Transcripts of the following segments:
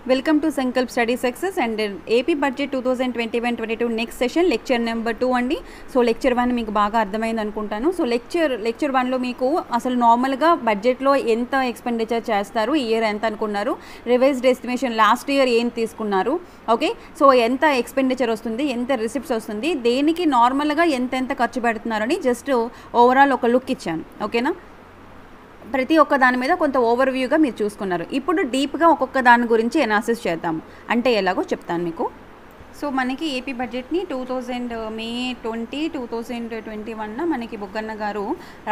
Welcome to Sankalp study success and AP budget 2021-22 next session lecture number 2 అండి. So lecture 1 మీకు బాగా అర్థమైంది అనుకుంటాను. సో లెక్చర్ 1లో మీకు అసలు నార్మల్గా బడ్జెట్లో ఎంత ఎక్స్పెండిచర్ చేస్తారు, ఈ ఇయర్ ఎంత అనుకున్నారు, రివైజ్డ్ ఎస్టిమేషన్ లాస్ట్ ఇయర్ ఏం తీసుకున్నారు, ఓకే. సో ఎంత ఎక్స్పెండిచర్ వస్తుంది, ఎంత రిసిప్ట్స్ వస్తుంది, దేనికి నార్మల్గా ఎంత ఖర్చు పెడుతున్నారని జస్ట్ ఓవరాల్ ఒక లుక్ ఇచ్చాను, ఓకేనా. ప్రతి ఒక్క దాని మీద కొంత ఓవర్వ్యూగా మీరు చూసుకున్నారు. ఇప్పుడు డీప్గా ఒక్కొక్క దాని గురించి ఎనాలిసిస్ చేద్దాము. అంటే ఎలాగో చెప్తాను మీకు. సో మనకి ఏపీ బడ్జెట్ని మే 20, 2021 మనకి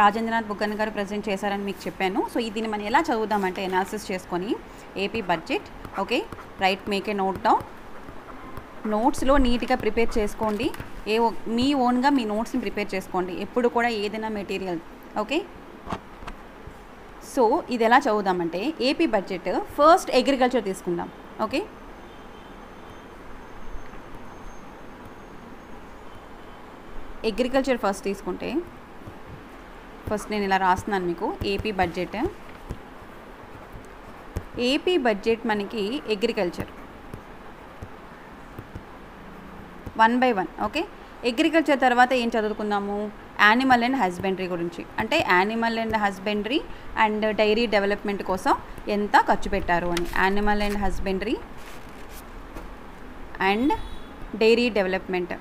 రాజేంద్రనాథ్ బుగ్గన్న గారు ప్రజెంట్ చేశారని మీకు చెప్పాను. సో దీన్ని మనం ఎలా చదువుదామంటే ఎనాలిసిస్ చేసుకొని AP budget, okay. Right, make a note down. నోట్స్లో నీట్గా ప్రిపేర్ చేసుకోండి. మీ ఓన్గా మీ నోట్స్ని ప్రిపేర్ చేసుకోండి ఎప్పుడు కూడా ఏదైనా మెటీరియల్, ఓకే. సో ఇది ఎలా చదువుదామంటే ఏపీ బడ్జెట్ ఫస్ట్ అగ్రికల్చర్ తీసుకుందాం, ఓకే. అగ్రికల్చర్ ఫస్ట్ తీసుకుంటే ఫస్ట్ నేను ఇలా రాస్తున్నాను మీకు. ఏపీ బడ్జెట్ మనకి అగ్రికల్చర్ 1 by 1, ఓకే. అగ్రికల్చర్ తర్వాత ఏం చదువుకుందాము, యానిమల్ అండ్ హస్బెండరీ గురించి. అంటే animal and husbandry and dairy development కోసం ఎంత ఖర్చు పెట్టారు అని. Animal and husbandry and dairy development,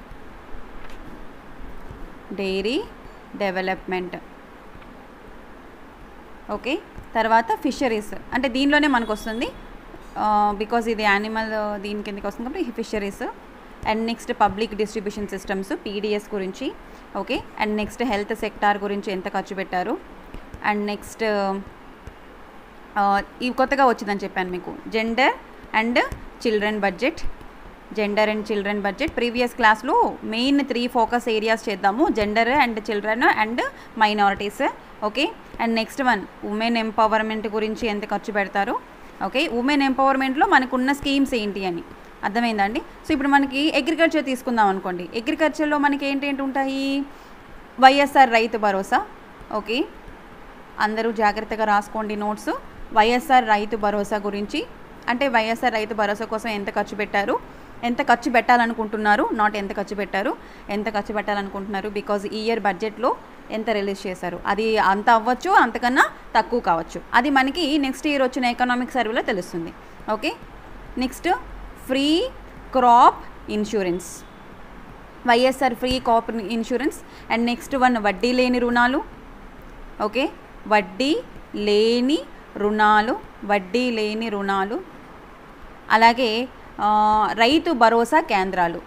okay. తర్వాత ఫిషరీస్, అంటే దీనిలోనే మనకు వస్తుంది బికాజ్ ఇది యానిమల్ దీని కిందకి వస్తుంది కాబట్టి fisheries. And next public distribution systems PDS గురించి, okay. And next health sector గురించి ఎంత ఖర్చు పెట్టారు. అండ్ నెక్స్ట్ ఇవి కొత్తగా వచ్చిందని చెప్పాను మీకు, gender and children budget. Previous క్లాస్లో మెయిన్ 3 ఫోకస్ ఏరియాస్ చేద్దాము, gender and children and minorities, okay. And next one women empowerment గురించి ఎంత ఖర్చు పెడతారు, ఓకే. ఉమెన్ ఎంపవర్మెంట్లో మనకున్న స్కీమ్స్ ఏంటి అని అర్థమైందండి. సో ఇప్పుడు మనకి అగ్రికల్చర్ తీసుకుందాం అనుకోండి. అగ్రికల్చర్లో మనకి ఏంటి ఉంటాయి, వైఎస్ఆర్ రైతు భరోసా, ఓకే. అందరూ జాగ్రత్తగా రాసుకోండి నోట్స్. వైఎస్ఆర్ రైతు భరోసా గురించి, అంటే వైఎస్ఆర్ రైతు భరోసా కోసం ఎంత ఖర్చు పెట్టారు, ఎంత ఖర్చు పెట్టాలనుకుంటున్నారు, నాట్ ఎంత ఖర్చు పెట్టాలనుకుంటున్నారు, బికాజ్ ఈ ఇయర్ బడ్జెట్లో ఎంత రిలీజ్ చేశారు. అది అంత అవ్వచ్చు, అంతకన్నా తక్కువ కావచ్చు. అది మనకి నెక్స్ట్ ఇయర్ వచ్చిన ఎకనామిక్ సర్వేలో తెలుస్తుంది, okay. Next free crop insurance, YSR free crop insurance. And next one వడ్డీ లేని రుణాలు, ఓకే. వడ్డీ లేని రుణాలు. అలాగే రైతు భరోసా కేంద్రాలు,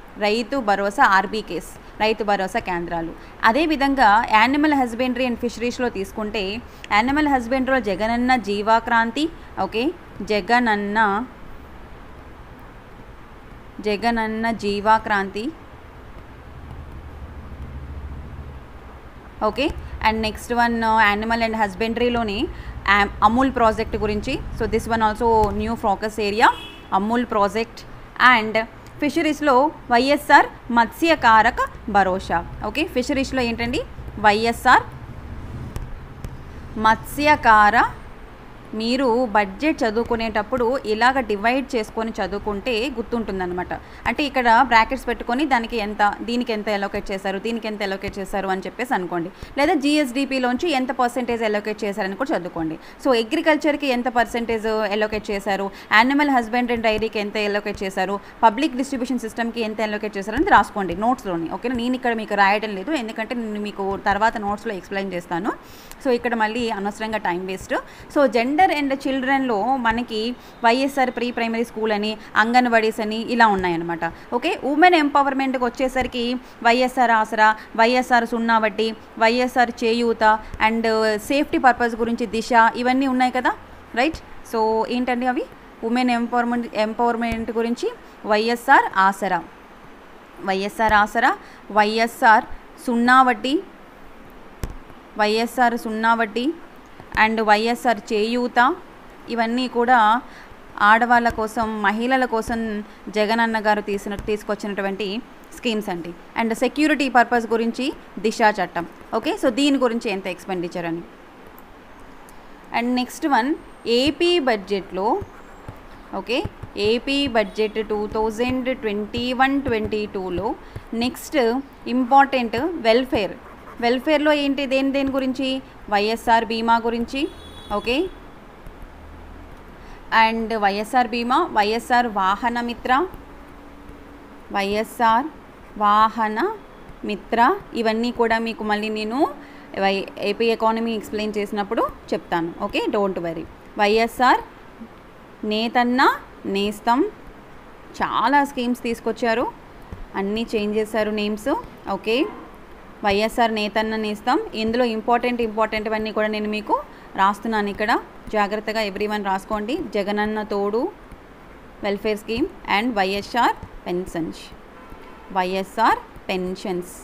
ఆర్బీకేస్, రైతు భరోసా కేంద్రాలు. అదేవిధంగా యానిమల్ హస్బెండరీ అండ్ ఫిషరీస్లో తీసుకుంటే యానిమల్ హస్బెండరీలో Jagananna Jeevakranthi, okay. Jagananna Jeevakranthi, okay. And next one animal and హస్బెండరీలోని అమూల్ ప్రాజెక్ట్ గురించి. So this one also new focus area, Amul project. And ఫిషరీస్లో వైఎస్ఆర్ మత్స్యకారక భరోసా, ఓకే. ఫిషరీస్లో ఏంటండి, వైఎస్ఆర్ మత్స్యకార. మీరు బడ్జెట్ చదువుకునేటప్పుడు ఇలాగ డివైడ్ చేసుకొని చదువుకుంటే గుర్తుంటుందన్నమాట. అంటే ఇక్కడ బ్రాకెట్స్ పెట్టుకొని దీనికి ఎంత అలొకేట్ చేశారు అని చెప్పేసి అనుకోండి. లేదా జిఎస్డిపిలోంచి ఎంత పర్సెంటేజ్ అలొకేట్ చేశారని కూడా చదువుకోండి. సో అగ్రికల్చర్కి ఎంత పర్సెంటేజ్ అలొకేట్ చేశారు, యానిమల్ హస్బెండరీ అండ్ డైరీకి ఎంత అలొకేట్ చేశారు, పబ్లిక్ డిస్ట్రిబ్యూషన్ సిస్టమ్కి ఎంత అలొకేట్ చేశారని రాసుకోండి నోట్స్లోని, ఓకేనా. నేను ఇక్కడ మీకు రాయడం లేదు, ఎందుకంటే నేను మీకు తర్వాత నోట్స్లో ఎక్స్ప్లెయిన్ చేస్తాను. సో ఇక్కడ మళ్ళీ అనవసరంగా time waste. So gender and చిల్డ్రన్లో మనకి వైఎస్ఆర్ ప్రీ ప్రైమరీ స్కూల్ అని, అంగన్వాడీస్ అని ఇలా ఉన్నాయన్నమాట, ఓకే. ఉమెన్ ఎంపవర్మెంట్కి వచ్చేసరికి వైఎస్ఆర్ ఆసరా, వైఎస్ఆర్ సున్నా వడ్డీ, వైఎస్ఆర్ చేయూత అండ్ సేఫ్టీ పర్పస్ గురించి దిశ, ఇవన్నీ ఉన్నాయి కదా, రైట్. సో ఏంటండి అవి, ఉమెన్ ఎంపవర్మెంట్ గురించి వైఎస్ఆర్ ఆసరా, వైఎస్ఆర్ సున్నా వడ్డీ అండ్ వైఎస్ఆర్ చేయూత, ఇవన్నీ కూడా ఆడవాళ్ళ కోసం, మహిళల కోసం జగనన్న గారు తీసుకొచ్చినటువంటి స్కీమ్స్ అండి. అండ్ సెక్యూరిటీ పర్పస్ గురించి దిశ చట్టం, ఓకే. సో దీని గురించి ఎంత ఎక్స్పెండిచర్ అని. అండ్ నెక్స్ట్ వన్ ఏపీ బడ్జెట్లో, ఓకే, ఏపీ బడ్జెట్ 2021-22లో నెక్స్ట్ ఇంపార్టెంట్ వెల్ఫేర్లో ఏంటి, దేని గురించి, వైఎస్ఆర్ బీమా గురించి. ఓకే, అండ్ వైఎస్ఆర్ బీమా, వైఎస్ఆర్ వాహన మిత్ర ఇవన్నీ కూడా మీకు మళ్ళీ నేను ఏపీ ఎకానమీ ఎక్స్ప్లెయిన్ చేసినప్పుడు చెప్తాను. Okay, don't worry. YSR Nethanna Nestham, చాలా స్కీమ్స్ తీసుకొచ్చారు, అన్నీ చేంజ్ చేశారు నేమ్స్. ఓకే, వైఎస్ఆర్ నేతన్న నేస్తం, ఇందులో ఇంపార్టెంట్ అన్నీ కూడా నేను మీకు రాస్తున్నాను ఇక్కడ, జాగ్రత్తగా ఎవ్రీవన్ రాసుకోండి. Jagananna Thodu welfare scheme and YSR pensions.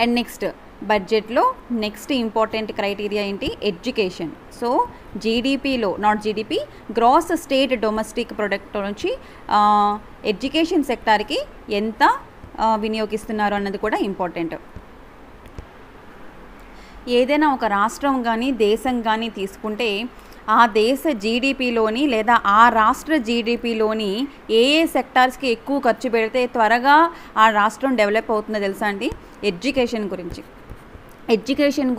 And next బడ్జెట్లో నెక్స్ట్ ఇంపార్టెంట్ క్రైటీరియా ఏంటి, ఎడ్యుకేషన్. సో జీడిపిలో, not GDP, gross state domestic product నుంచి ఎడ్యుకేషన్ సెక్టార్కి ఎంత వినియోగిస్తున్నారు అన్నది కూడా ఇంపార్టెంట్. ఏదైనా ఒక రాష్ట్రం కానీ దేశం కానీ తీసుకుంటే ఆ దేశ జీడిపిలోని లేదా ఆ రాష్ట్ర జీడిపిలోని ఏ సెక్టార్స్కి ఎక్కువ ఖర్చు పెడితే త్వరగా ఆ రాష్ట్రం డెవలప్ అవుతుందో తెలుసా అండి, ఎడ్యుకేషన్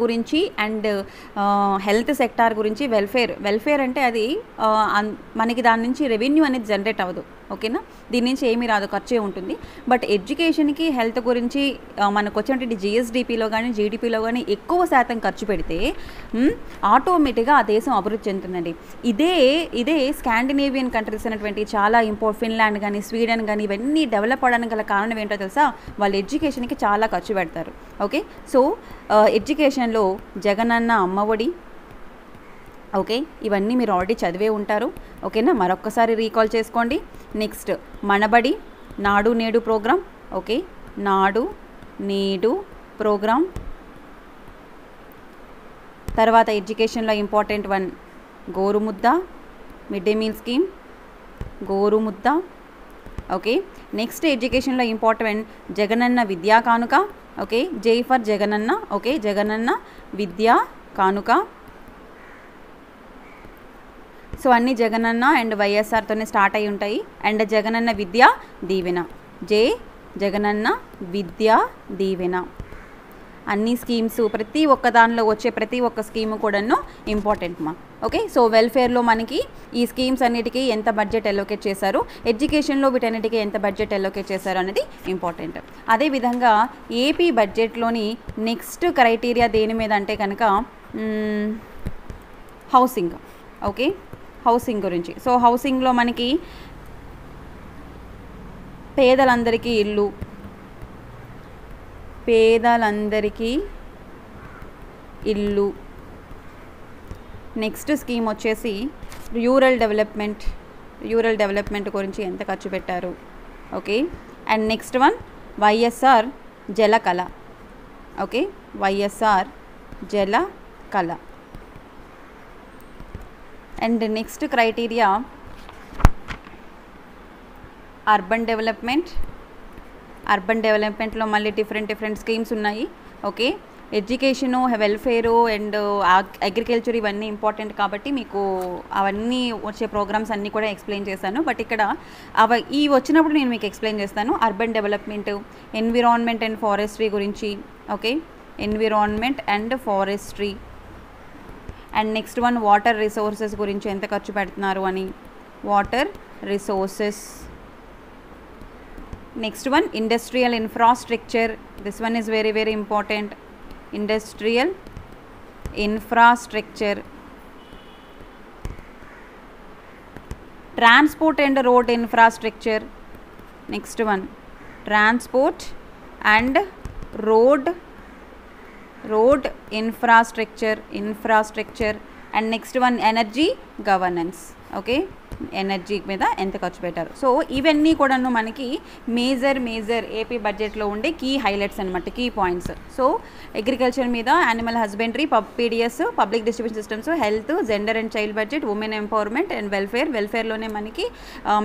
గురించి అండ్ హెల్త్ సెక్టార్ గురించి. వెల్ఫేర్ అంటే అది మనకి దాని నుంచి రెవెన్యూ అనేది జనరేట్ అవ్వదు. ఓకేనా, దీని నుంచి ఏమీ రాదు, ఖర్చే ఉంటుంది. బట్ ఎడ్యుకేషన్కి హెల్త్ గురించి మనకు వచ్చినటువంటి జిఎస్డిపిలో కానీ జీడిపిలో కానీ ఎక్కువ శాతం ఖర్చు పెడితే ఆటోమేటిక్గా ఆ దేశం అభివృద్ధి చెందుతుందండి. ఇదే స్కాండినేవియన్ కంట్రీస్ అనేటువంటి చాలా ఫిన్లాండ్ కానీ స్వీడన్ కానీ ఇవన్నీ డెవలప్ అవడానికి గల కారణం ఏంటో తెలుసా, వాళ్ళు ఎడ్యుకేషన్కి చాలా ఖర్చు పెడతారు. ఓకే, సో ఎడ్యుకేషన్లో జగనన్న అమ్మఒడి, ఓకే, ఇవన్నీ మీరు ఆల్రెడీ చదివే ఉంటారు. ఓకేనా, మరొక్కసారి రీకాల్ చేసుకోండి. నెక్స్ట్ మనబడి, నాడు నేడు ప్రోగ్రామ్. ఓకే, నాడు నేడు ప్రోగ్రామ్. తర్వాత ఎడ్యుకేషన్లో ఇంపార్టెంట్ వన్ గోరుముద్ద, మిడ్ డే మీల్ స్కీమ్, గోరుముద్ద. ఓకే, నెక్స్ట్ ఎడ్యుకేషన్లో ఇంపార్టెంట్ జగనన్న విద్యా కానుక. ఓకే, జై ఫర్ జగనన్న. ఓకే, జగనన్న విద్యా కానుక. సో అన్నీ జగనన్న అండ్ వైఎస్ఆర్తోనే స్టార్ట్ అయి ఉంటాయి. అండ్ జగనన్న విద్యా దీవెన, జగనన్న విద్యా దీవెన. అన్ని స్కీమ్స్ ప్రతి ఒక్క దానిలో వచ్చే ప్రతి ఒక్క స్కీము కూడాను ఇంపార్టెంట్ మా. ఓకే, సో వెల్ఫేర్లో మనకి ఈ స్కీమ్స్ అన్నిటికీ ఎంత బడ్జెట్ అలోకేట్ చేశారు, ఎడ్యుకేషన్లో వీటన్నిటికీ ఎంత బడ్జెట్ అలోకేట్ చేశారు అనేది ఇంపార్టెంట్. అదేవిధంగా ఏపీ బడ్జెట్లోని నెక్స్ట్ క్రైటీరియా దేని మీద అంటే కనుక హౌసింగ్. ఓకే, హౌసింగ్ గురించి. సో హౌసింగ్లో మనకి పేదలందరికీ ఇల్లు. నెక్స్ట్ స్కీమ్ వచ్చేసి రూరల్ డెవలప్మెంట్ గురించి ఎంత ఖర్చు పెట్టారు. Okay, and next one YSR Jalakala. Okay, YSR Jalakala. And next criteria urban డెవలప్మెంట్లో మళ్ళీ డిఫరెంట్ స్కీమ్స్ ఉన్నాయి. Okay, education, welfare and agriculture ఇవన్నీ ఇంపార్టెంట్ కాబట్టి మీకు అవన్నీ వచ్చే ప్రోగ్రామ్స్ అన్నీ కూడా ఎక్స్ప్లెయిన్ చేశాను. బట్ ఇక్కడ ఇవి వచ్చినప్పుడు నేను మీకు ఎక్స్ప్లెయిన్ చేస్తాను. Urban development, environment and forestry గురించి. Okay, environment and forestry. And next one water resources గురించి ఎంత ఖర్చు పెడుతున్నారు అని, water resources. Next one industrial infrastructure. This one is very very important. Industrial infrastructure. Transport and road infrastructure. Next one transport and road infrastructure. And next one energy governance. Okay, energy మీద ఎంత ఖర్చు పెట్టారు. So ఇవన్నీ కూడాను మనకి major AP బడ్జెట్లో ఉండే key highlights అనమాట, కీ పాయింట్స్. సో అగ్రికల్చర్ మీద, animal husbandry, PDS, public distribution systems, health, gender and child budget, women empowerment and వెల్ఫేర్లోనే మనకి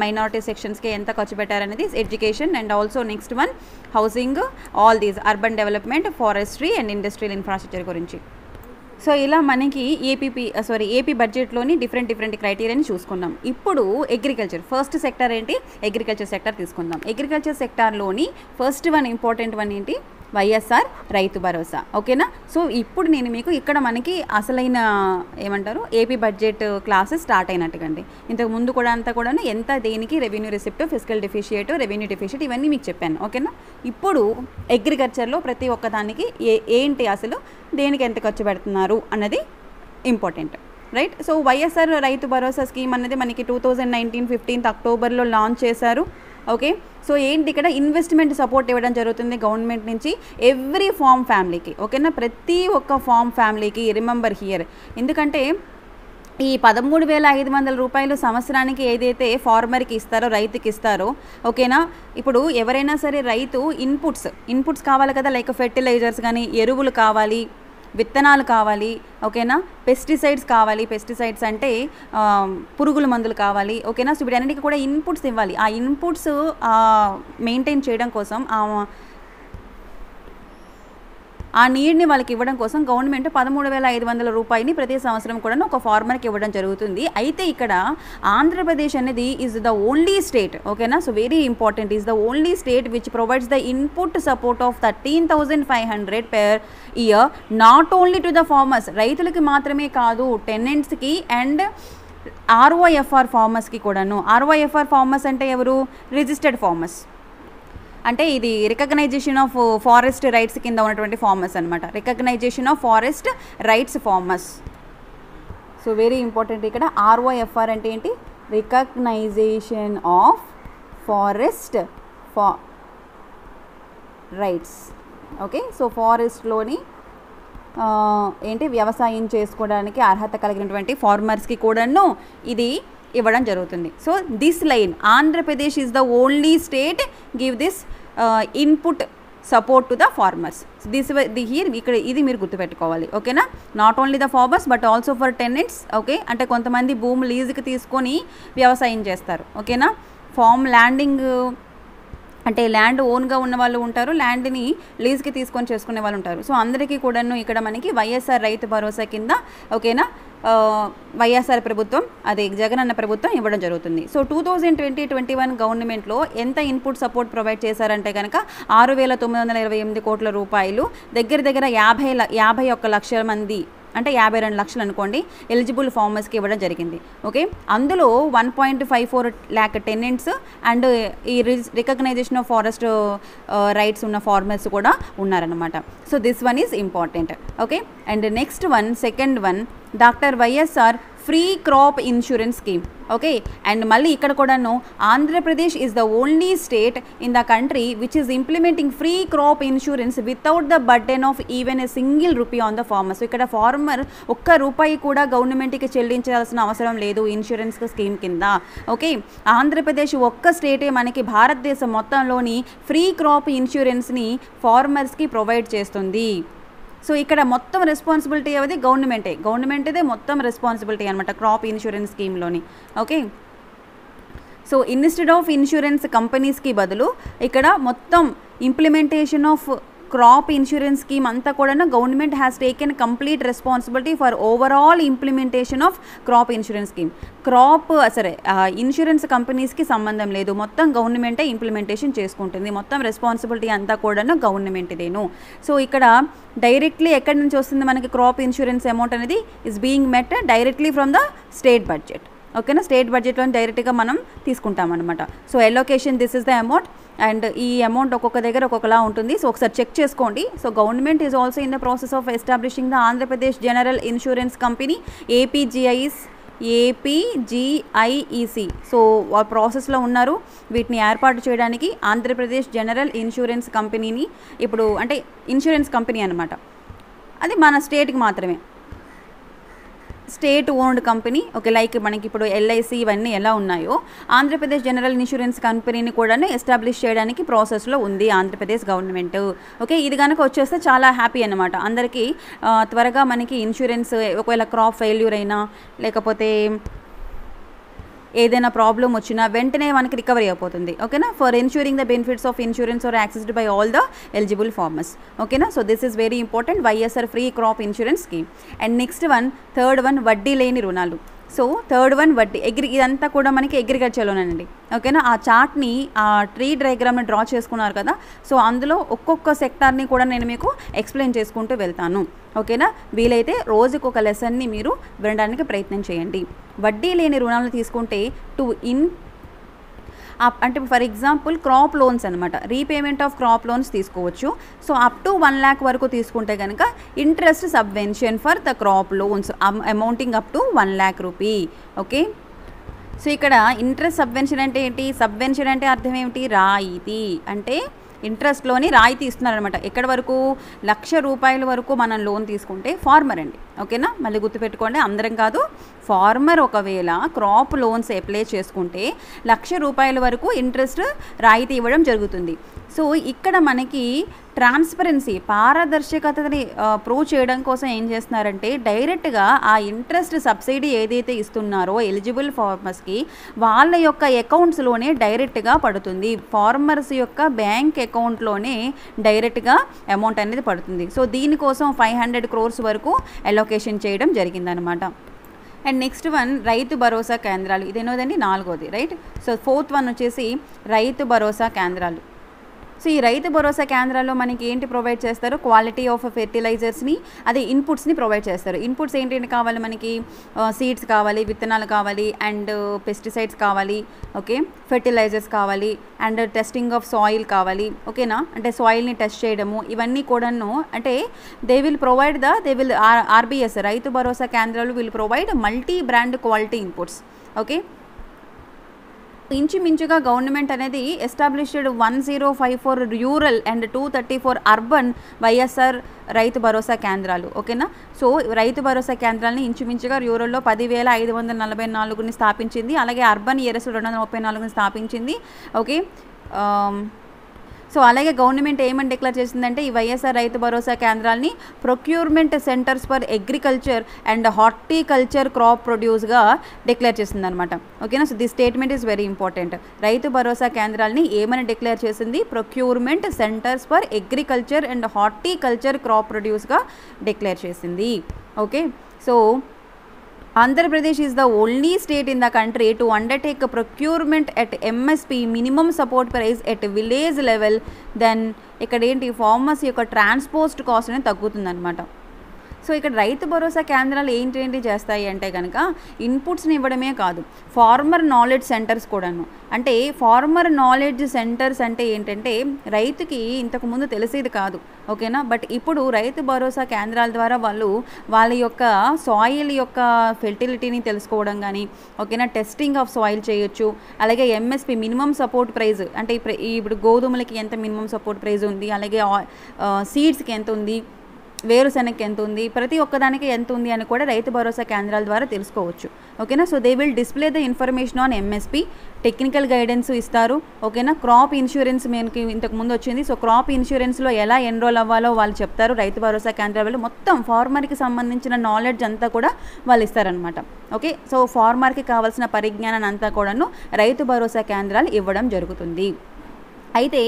మైనారిటీ సెక్షన్స్కి ఎంత ఖర్చు పెట్టారనేది education. And also next one housing, all these urban development, forestry and industrial infrastructure గురించి. So ఇలా మనకి ఏపీ బడ్జెట్లోని డిఫరెంట్ క్రైటీరియాని చూసుకున్నాం. ఇప్పుడు అగ్రికల్చర్ ఫస్ట్ సెక్టర్ ఏంటి, అగ్రికల్చర్ సెక్టర్ తీసుకుందాం. అగ్రికల్చర్ సెక్టార్లోని ఫస్ట్ ఇంపార్టెంట్ ఏంటి, వైఎస్ఆర్ రైతు భరోసా. ఓకేనా. సో ఇప్పుడు నేను మీకు ఇక్కడ మనకి అసలైన ఏమంటారు ఏపీ బడ్జెట్ క్లాసెస్ స్టార్ట్ అయినట్టుగండి. ఇంతకు ముందు కూడా అంతా కూడా ఎంత దేనికి రెవెన్యూ రిసిప్ట్, ఫిజికల్ డెఫిషియేట్, రెవెన్యూ డెఫిషియేట్ ఇవన్నీ మీకు చెప్పాను. ఓకేనా. ఇప్పుడు అగ్రికల్చర్లో ప్రతి ఒక్కదానికి ఏంటి అసలు దేనికి ఎంత ఖర్చు పెడుతున్నారు అన్నది important, right. So YSR Rythu భరోసా స్కీమ్ అన్నది మనకి 2019 15 అక్టోబర్లో లాంచ్ చేశారు. ఓకే. సో ఏంటి ఇక్కడ ఇన్వెస్ట్మెంట్ సపోర్ట్ ఇవ్వడం జరుగుతుంది గవర్నమెంట్ నుంచి ఎవ్రీ ఫార్మ్ ఫ్యామిలీకి. ఓకేనా. ప్రతి ఒక్క ఫార్మ్ ఫ్యామిలీకి రిమెంబర్ హియర్, ఎందుకంటే ఈ 13,500 రూపాయలు సంవత్సరానికి ఏదైతే ఫార్మర్కి ఇస్తారో, రైతుకి ఇస్తారో, ఓకేనా. ఇప్పుడు ఎవరైనా సరే రైతు ఇన్పుట్స్ కావాలి కదా, లైక్ ఫెర్టిలైజర్స్ కానీ, ఎరువులు కావాలి, విత్తనాలు కావాలి, ఓకేనా, పెస్టిసైడ్స్ కావాలి, పెస్టిసైడ్స్ అంటే పురుగుల మందులు కావాలి, ఓకేనా. సో వీటన్నిటికీ కూడా ఇన్పుట్స్ ఇవ్వాలి. ఆ ఇన్పుట్స్ మెయింటైన్ చేయడం కోసం ఆ నీడ్ని వాళ్ళకి ఇవ్వడం కోసం గవర్నమెంట్ 13,500 రూపాయలని ప్రతి సంవత్సరం కూడా ఒక ఫార్మర్కి ఇవ్వడం జరుగుతుంది. అయితే ఇక్కడ ఆంధ్రప్రదేశ్ అనేది ఈజ్ ద ఓన్లీ స్టేట్, ఓకేనా. So very important, is the only state which provides the input support of 13,500 per year, not only to the farmers, రైతులకి మాత్రమే కాదు, టెనెంట్స్కి అండ్ ఆర్ఓఎఫ్ఆర్ ఫార్మర్స్కి కూడాను. ఆర్ఓఎఫ్ఆర్ ఫార్మర్స్ అంటే ఎవరు, రిజిస్టర్డ్ ఫార్మర్స్, అంటే ఇది రికగ్నైజేషన్ ఆఫ్ ఫారెస్ట్ రైట్స్ కింద ఉన్నటువంటి ఫార్మర్స్ అనమాట. Recognition of forest rights farmers. So very important ఇక్కడ ఆర్ఓఎఫ్ఆర్ అంటే ఏంటి, recognition of forest rights. Okay. So ఫారెస్ట్లోని ఏంటి వ్యవసాయం చేసుకోవడానికి అర్హత కలిగినటువంటి ఫార్మర్స్కి కూడాను ఇది ఇవ్వడం జరుగుతుంది. So this line Andhra Pradesh is the only state give this input support to the farmers. Here ఇక్కడ ఇది మీరు గుర్తుపెట్టుకోవాలి. ఓకేనా. Not only the farmers but also for tenants. Okay. అంటే కొంతమంది భూమి లీజుకి తీసుకొని వ్యవసాయం చేస్తారు. ఓకేనా. ఫార్మ్ ల్యాండింగ్ అంటే ల్యాండ్ ఓన్గా ఉన్న వాళ్ళు ఉంటారు, ల్యాండ్ని లీజ్కి తీసుకొని చేసుకునే వాళ్ళు ఉంటారు. సో అందరికీ కూడాను ఇక్కడ మనకి వైఎస్ఆర్ రైతు భరోసా కింద, ఓకేనా, వైఎస్ఆర్ ప్రభుత్వం అదే జగనన్న ప్రభుత్వం ఇవ్వడం జరుగుతుంది. సో 2020-21 గవర్నమెంట్లో ఎంత ఇన్పుట్ సపోర్ట్ ప్రొవైడ్ చేశారంటే కనుక 6,928 కోట్ల రూపాయలు, దగ్గర 51 లక్షల మంది అంటే 52 లక్షలు అనుకోండి ఎలిజిబుల్ ఫార్మర్స్కి ఇవ్వడం జరిగింది. ఓకే. అందులో 1.54 lakh టెనెంట్స్ అండ్ ఈ రికగ్నైజేషన్ ఆఫ్ ఫారెస్ట్ రైట్స్ ఉన్న ఫార్మర్స్ కూడా ఉన్నారనమాట. So this one is important. Okay. And next one, second one, doctor YSR free crop insurance scheme. Okay. And మళ్ళీ ఇక్కడ కూడాను Andhra Pradesh is the only state in the country which is implementing free crop insurance without the burden of even a single rupee on the farmer. So ఇక్కడ farmer ఒక్క రూపాయి కూడా గవర్నమెంట్కి చెల్లించాల్సిన అవసరం లేదు ఇన్సూరెన్స్ స్కీమ్ కింద. ఓకే. ఆంధ్రప్రదేశ్ ఒక్క స్టేటే మనకి భారతదేశం మొత్తంలోని ఫ్రీ క్రాప్ ఇన్సూరెన్స్ని ఫార్మర్స్కి ప్రొవైడ్ చేస్తుంది. సో ఇక్కడ మొత్తం రెస్పాన్సిబిలిటీ అనేది గవర్నమెంట్దే మొత్తం రెస్పాన్సిబిలిటీ అనమాట క్రాప్ ఇన్సూరెన్స్ స్కీమ్లోని. Okay. So instead of insurance కంపెనీస్కి బదులు ఇక్కడ మొత్తం implementation of crop insurance scheme అంతా కూడా government has taken complete responsibility for overall implementation of crop insurance scheme. Insurance కంపెనీస్కి సంబంధం లేదు, మొత్తం గవర్నమెంటే ఇంప్లిమెంటేషన్ చేసుకుంటుంది, మొత్తం రెస్పాన్సిబిలిటీ అంతా కూడా గవర్నమెంట్దేను. సో ఇక్కడ డైరెక్ట్లీ ఎక్కడి నుంచి వస్తుంది మనకి క్రాప్ ఇన్సూరెన్స్ అమౌంట్ అనేది is being met directly from the state budget. ఓకేనా. స్టేట్ బడ్జెట్లో డైరెక్ట్గా మనం తీసుకుంటాం అనమాట. So allocation this is the amount and ఈ అమౌంట్ ఒక్కొక్క దగ్గర ఒక్కొక్కలా ఉంటుంది. సో ఒకసారి చెక్ చేసుకోండి. So government is also in the process of establishing the Andhra Pradesh general insurance company APGIEC. So ఆ ప్రాసెస్లో ఉన్నారు. వీటిని ఏర్పాటు చేయడానికి ఆంధ్రప్రదేశ్ జనరల్ ఇన్సూరెన్స్ కంపెనీని ఇప్పుడు అంటే ఇన్సూరెన్స్ కంపెనీ అనమాట, అది మన స్టేట్కి మాత్రమే, state owned company. Okay. Like మనకి ఇప్పుడు ఎల్ఐసి ఇవన్నీ ఎలా ఉన్నాయో ఆంధ్రప్రదేశ్ జనరల్ ఇన్సూరెన్స్ కంపెనీని కూడా ఎస్టాబ్లిష్ చేయడానికి ప్రాసెస్లో ఉంది ఆంధ్రప్రదేశ్ గవర్నమెంట్. ఓకే. ఇది కనుక వచ్చేస్తే చాలా హ్యాపీ అనమాట అందరికీ. త్వరగా మనకి ఇన్సూరెన్స్ ఒకవేళ క్రాప్ ఫెయిల్యూర్ అయినా లేకపోతే ఏదైనా ప్రాబ్లం వచ్చినా వెంటనే మనకి రికవరీ అయిపోతుంది. ఓకేనా, for ensuring the benefits of insurance are accessed by all the eligible farmers. ఓకేనా, so this is very important, YSR free crop insurance scheme. And next one, third one, వడ్డీ లేని రుణాలు. సో థర్డ్ వన్ వడ్డీ ఇదంతా కూడా మనకి అగ్రికల్చర్లోనండి. ఓకేనా, ఆ చార్ట్ని, ఆ ట్రీ డయాగ్రామ్ని డ్రా చేసుకున్నారు కదా, సో అందులో ఒక్కొక్క సెక్టార్ని కూడా నేను మీకు ఎక్స్ప్లెయిన్ చేసుకుంటూ వెళ్తాను. ఓకేనా, వీలైతే రోజుకు ఒక లెసన్ని మీరు వినడానికి ప్రయత్నం చేయండి. వడ్డీ లేని రుణాలు తీసుకుంటే అంటే ఫర్ ఎగ్జాంపుల్ క్రాప్ లోన్స్ అనమాట, రీపేమెంట్ ఆఫ్ క్రాప్ లోన్స్ తీసుకోవచ్చు. సో అప్ టు 1 lakh వరకు తీసుకుంటే కనుక interest subvention for the crop loans amounting up to 1 lakh rupee. Okay, so ఇక్కడ ఇంట్రెస్ట్ సబ్వెన్షన్ అంటే ఏంటి? సబ్వెన్షన్ అంటే అర్థం ఏమిటి? రాయితీ, అంటే ఇంట్రెస్ట్లోని రాయితీ ఇస్తున్నారనమాట. ఎక్కడి వరకు? 1,00,000 రూపాయల వరకు మనం లోన్ తీసుకుంటే ఫార్మర్ అండి. ఓకేనా, మళ్ళీ గుర్తుపెట్టుకోండి, అందరం కాదు, ఫార్మర్ ఒకవేళ క్రాప్ లోన్స్ అప్లై చేసుకుంటే 1,00,000 రూపాయల వరకు ఇంట్రెస్ట్ రాయితీ ఇవ్వడం జరుగుతుంది. సో ఇక్కడ మనకి ట్రాన్స్పరెన్సీ, పారదర్శకతని ప్రూవ్ చేయడం కోసం ఏం చేస్తున్నారంటే డైరెక్ట్గా ఆ ఇంట్రెస్ట్ సబ్సిడీ ఏదైతే ఇస్తున్నారో ఎలిజిబుల్ ఫార్మర్స్కి వాళ్ళ యొక్క అకౌంట్స్లోనే డైరెక్ట్గా పడుతుంది. ఫార్మర్స్ యొక్క బ్యాంక్ అకౌంట్లోనే డైరెక్ట్గా అమౌంట్ అనేది పడుతుంది. సో దీనికోసం 500 crores వరకు అలొకేషన్ చేయడం జరిగిందనమాట. And next one, Rythu Bharosa కేంద్రాలు. ఇదేనోదండి 4వది, రైట్. సో 4th వన్ వచ్చేసి రైతు భరోసా కేంద్రాలు. సో ఈ రైతు భరోసా కేంద్రాల్లో మనకి ఏంటి ప్రొవైడ్ చేస్తారు? క్వాలిటీ ఆఫ్ ఫెర్టిలైజర్స్ని, అదే ఇన్పుట్స్ని ప్రొవైడ్ చేస్తారు. ఇన్పుట్స్ ఏంటంటే కావాలి మనకి? సీడ్స్ కావాలి, విత్తనాలు కావాలి, అండ్ పెస్టిసైడ్స్ కావాలి, ఓకే, ఫెర్టిలైజర్స్ కావాలి, అండ్ టెస్టింగ్ ఆఫ్ సాయిల్ కావాలి. ఓకేనా, అంటే సాయిల్ని టెస్ట్ చేయడము, ఇవన్నీ కూడాను అంటే they will RBS Rythu Bharosa కేంద్రాలు will provide multi brand quality inputs. Okay, ఇంచుమించుగా గవర్నమెంట్ అనేది established 1054 rural and 234 urban YSR Rythu భరోసా కేంద్రాలు. ఓకేనా, సో రైతు భరోసా కేంద్రాలని ఇంచుమించుగా రూరల్లో 10,544ని స్థాపించింది, అలాగే అర్బన్ ఏరియాస్లో 234ని స్థాపించింది. ఓకే, సో అలాగే గవర్నమెంట్ ఏమని డిక్లేర్ చేసిందంటే ఈ వైఎస్ఆర్ రైతు భరోసా కేంద్రాలని procurement centres for agriculture and horticulture crop ప్రొడ్యూస్గా డిక్లేర్ చేసిందనమాట. ఓకేనా, so this statement is very important. Rythu Bharosa కేంద్రాలని ఏమని డిక్లేర్ చేసింది? Procurement centres for agriculture and horticulture crop ప్రొడ్యూస్గా డిక్లేర్ చేసింది. Okay, so Andhra Pradesh is the only state in the country to undertake a procurement at MSP minimum support price at village level. Then ఇక్కడ ఏంటి farmers యొక్క transport cost అనేది తగ్గుతుందన్నమాట. So ఇక్కడ రైతు భరోసా కేంద్రాలు ఏంటి చేస్తాయి అంటే కనుక ఇన్పుట్స్ని ఇవ్వడమే కాదు, ఫార్మర్ నాలెడ్జ్ సెంటర్స్ కూడాను. అంటే ఫార్మర్ నాలెడ్జ్ సెంటర్స్ అంటే ఏంటంటే రైతుకి ఇంతకుముందు తెలిసేది కాదు. ఓకేనా, బట్ ఇప్పుడు రైతు భరోసా కేంద్రాల ద్వారా వాళ్ళు వాళ్ళ యొక్క సాయిల్ యొక్క ఫెర్టిలిటీని తెలుసుకోవడం కానీ, ఓకేనా, టెస్టింగ్ ఆఫ్ సాయిల్ చేయొచ్చు. అలాగే ఎంఎస్పి మినిమం సపోర్ట్ ప్రైజ్ అంటే ఇప్పుడు గోధుమలకి ఎంత మినిమం సపోర్ట్ ప్రైజ్ ఉంది, అలాగే సీడ్స్కి ఎంత ఉంది, వేరుశెనగకి ఎంత ఉంది, ప్రతి ఒక్కదానికి ఎంత ఉంది అని కూడా రైతు భరోసా కేంద్రాల ద్వారా తెలుసుకోవచ్చు. ఓకేనా, so they will display the information on MSP, technical guidance ఇస్తారు. ఓకేనా, క్రాప్ ఇన్సూరెన్స్ మనకి ఇంతకుముందు వచ్చింది. సో క్రాప్ ఇన్సూరెన్స్లో ఎలా ఎన్రోల్ అవ్వాలో వాళ్ళు చెప్తారు. రైతు భరోసా కేంద్రాల వాళ్ళు మొత్తం ఫార్మర్కి సంబంధించిన నాలెడ్జ్ అంతా కూడా వాళ్ళు ఇస్తారనమాట. ఓకే, సో ఫార్మర్కి కావాల్సిన పరిజ్ఞానాన్ని అంతా కూడాను రైతు భరోసా కేంద్రాలు ఇవ్వడం జరుగుతుంది. అయితే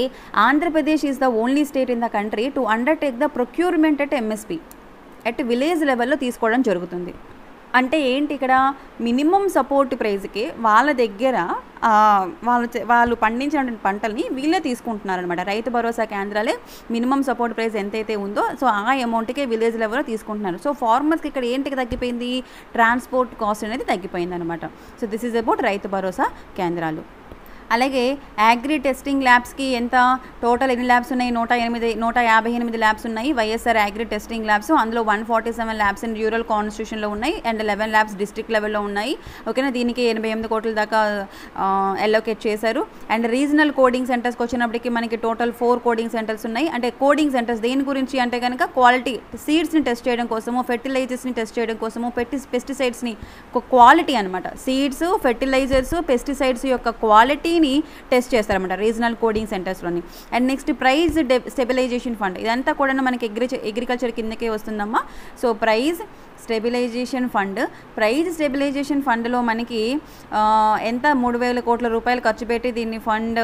Andhra Pradesh is the only state in the country to undertake the procurement at MSP at village లెవెల్లో తీసుకోవడం జరుగుతుంది. అంటే ఏంటి ఇక్కడ మినిమం సపోర్ట్ ప్రైజ్కి వాళ్ళ దగ్గర వాళ్ళు పండించిన పంటల్ని వీళ్ళే తీసుకుంటున్నారనమాట. Rythu Bharosa కేంద్రాలే minimum support price ఎంతైతే ఉందో సో ఆ అమౌంట్కే విలేజ్ లెవెల్లో తీసుకుంటున్నారు. సో ఫార్మర్స్కి ఇక్కడ ఏంటికి తగ్గిపోయింది? ట్రాన్స్పోర్ట్ కాస్ట్ అనేది తగ్గిపోయింది అనమాట. So this is about Rythu Bharosa కేంద్రాలు. అలాగే అగ్రి టెస్టింగ్ ల్యాబ్స్కి ఎంత టోటల్ ఎన్ని ల్యాబ్స్ ఉన్నాయి? 158 ల్యాబ్స్ ఉన్నాయి వైఎస్ఆర్ అగ్రి టెస్టింగ్ ల్యాబ్స్. అందులో 147 ల్యాబ్స్ ఇన్ రూరల్ కాన్స్టిట్యూషన్లో ఉన్నాయి అండ్ 11 ల్యాబ్స్ డిస్ట్రిక్ట్ లెవెల్లో ఉన్నాయి. ఓకేనా, దీనికి 88 కోట్ల దాకా అలొకేట్ చేశారు. అండ్ రీజనల్ కోడింగ్ సెంటర్స్కి వచ్చినప్పటికీ మనకి టోటల్ 4 కోడింగ్ సెంటర్స్ ఉన్నాయి. అంటే కోడింగ్ సెంటర్స్ దేని గురించి అంటే కనుక క్వాలిటీ సీడ్స్ని టెస్ట్ చేయడం కోసము, ఫెర్టిలైజర్స్ని టెస్ట్ చేయడం కోసము, పెస్టిసైడ్స్ని క్వాలిటీ అనమాట. సీడ్స్, ఫెర్టిలైజర్స్, పెస్టిసైడ్స్ యొక్క క్వాలిటీ క్వాలిటీని టెస్ట్ చేస్తారన్నమాట రీజనల్ కోడింగ్ సెంటర్స్లోని. And next price stabilisation fund, ఇదంతా కూడా మనకి అగ్రికల్చర్ కిందకే వస్తుందమ్మా. సో ప్రైజ్ స్టెబిలైజేషన్ ఫండ్లో మనకి ఎంత 3,000 కోట్ల రూపాయలు ఖర్చు పెట్టి దీన్ని ఫండ్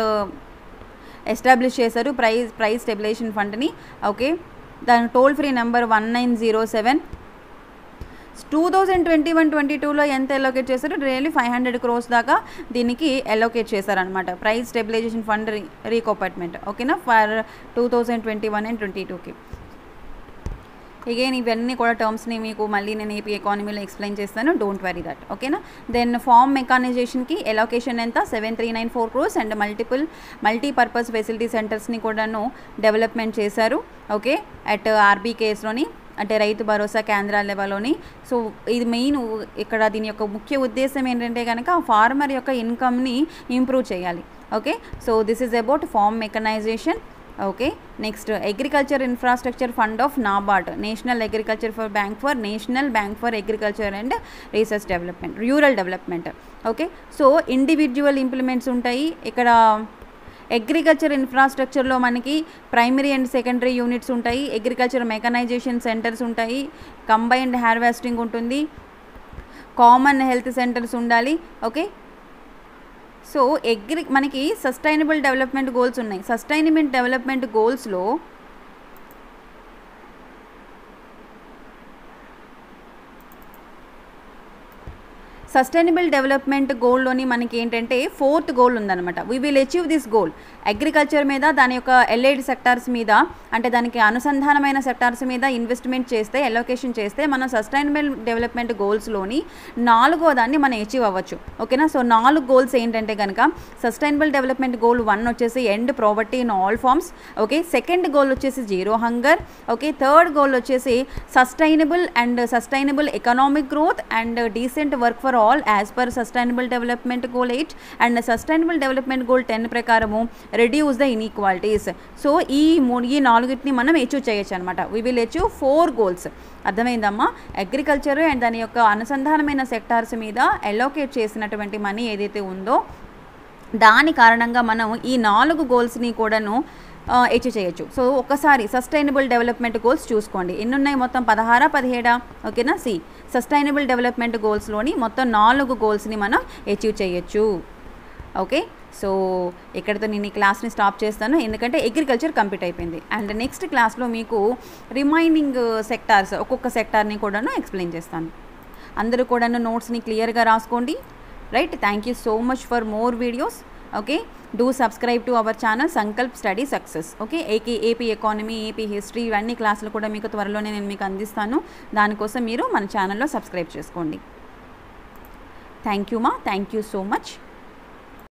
ఎస్టాబ్లిష్ చేశారు, ప్రైజ్ స్టెబిలైజేషన్ ఫండ్ని. ఓకే, దాని టోల్ ఫ్రీ నెంబర్ 1907. 2021-22లో ఎంత అలోకేట్ చేశారు? రియల్లీ 500 crores దాకా దీనికి అలోకేట్ చేశారనమాట, ప్రైజ్ స్టెబిలైజేషన్ ఫండ్ రీకోపార్ట్మెంట్. ఓకేనా, ఫర్ 2021 and 22కి. అగైన్ ఇవన్నీ కూడా టర్మ్స్ని మీకు మళ్ళీ నేను ఏపీ ఎకానమీలో ఎక్స్ప్లెయిన్ చేస్తాను, డోంట్ వరీ దట్. ఓకేనా. దెన్ ఫార్మ్ మెకానైజేషన్కి ఎలోకేషన్ ఎంత? 7394 crores అండ్ మల్టీపర్పస్ ఫెసిలిటీ సెంటర్స్ని కూడాను డెవలప్మెంట్ చేశారు. ఓకే, అట్ ఆర్బీకేఎస్లోని, అంటే రైతు భరోసా కేంద్రాల లెవెల్లోని. సో ఇది మెయిన్ ఇక్కడ దీని యొక్క ముఖ్య ఉద్దేశం ఏంటంటే కనుక ఫార్మర్ యొక్క ఇన్కమ్ని ఇంప్రూవ్ చేయాలి. Okay, so this is about farm mechanization. Okay, next agriculture infrastructure fund of NABARD, national bank for agriculture and research development, rural development. Okay, so individual implements ఉంటాయి ఇక్కడ. అగ్రికల్చర్ ఇన్ఫ్రాస్ట్రక్చర్లో మనకి ప్రైమరీ అండ్ సెకండరీ యూనిట్స్ ఉంటాయి, agriculture mechanization centres ఉంటాయి, combined harvesting ఉంటుంది, common health centres ఉండాలి. Okay, so మనకి sustainable development goals ఉన్నాయి. సస్టైనబుల్ డెవలప్మెంట్ గోల్స్లో సస్టైనబుల్ డెవలప్మెంట్ గోల్లోని మనకి ఏంటంటే 4th గోల్ ఉందన్నమాట. We will achieve this goal. Agriculture మీద, దాని యొక్క ఎలైడ్ సెక్టార్స్ మీద, అంటే దానికి అనుసంధానమైన సెక్టార్స్ మీద ఇన్వెస్ట్మెంట్ చేస్తే, అలోకేషన్ చేస్తే మనం సస్టైనబుల్ డెవలప్మెంట్ గోల్స్లోని 4వ దాన్ని మనం అచీవ్ అవ్వచ్చు. ఓకేనా. సో 4 గోల్స్ ఏంటంటే కనుక సస్టైనబుల్ డెవలప్మెంట్ గోల్ 1 వచ్చేసి end poverty in all forms. Okay, second goal వచ్చేసి zero hunger. Okay, third goal వచ్చేసి sustainable economic growth and decent work for all as per sustainable development goal 8 and sustainable development goal 10 ప్రకారము reduce the inequalities. So ఈ 4ని మనం achieve చేయొచ్చు అనమాట. we will achieve 4 goals. అర్థమైందమ్మా. Agriculture and దాని యొక్క అనుసంధానమైన sectors మీద అలోకేట్ చేసినటువంటి మనీ ఏదైతే ఉందో దాని కారణంగా మనం ఈ 4 గోల్స్ని కూడాను అచీవ్ చేయొచ్చు. సో ఒకసారి సస్టైనబుల్ డెవలప్మెంట్ గోల్స్ చూసుకోండి, ఎన్ని ఉన్నాయి మొత్తం? 16, 17. ఓకేనా. సస్టైనబుల్ డెవలప్మెంట్ గోల్స్లోని మొత్తం 4 గోల్స్ని మనం అచీవ్ చేయొచ్చు. ఓకే, సో ఇక్కడితో నేను ఈ క్లాస్ని స్టాప్ చేస్తాను, ఎందుకంటే అగ్రికల్చర్ కంప్లీట్ అయిపోయింది. అండ్ నెక్స్ట్ క్లాస్లో మీకు రిమైనింగ్ సెక్టార్స్, ఒక్కొక్క సెక్టార్ని కూడాను ఎక్స్ప్లెయిన్ చేస్తాను. అందరూ కూడాను నోట్స్ని క్లియర్గా రాసుకోండి. Right, thank you so much for more videos. Okay, do subscribe to our channel Sankalp study success. Okay, AP economy, AP history, ఇవన్నీ క్లాసులు కూడా మీకు త్వరలోనే నేను మీకు అందిస్తాను. దానికోసం మీరు మన ఛానల్లో సబ్స్క్రైబ్ చేసుకోండి. Thank you so much.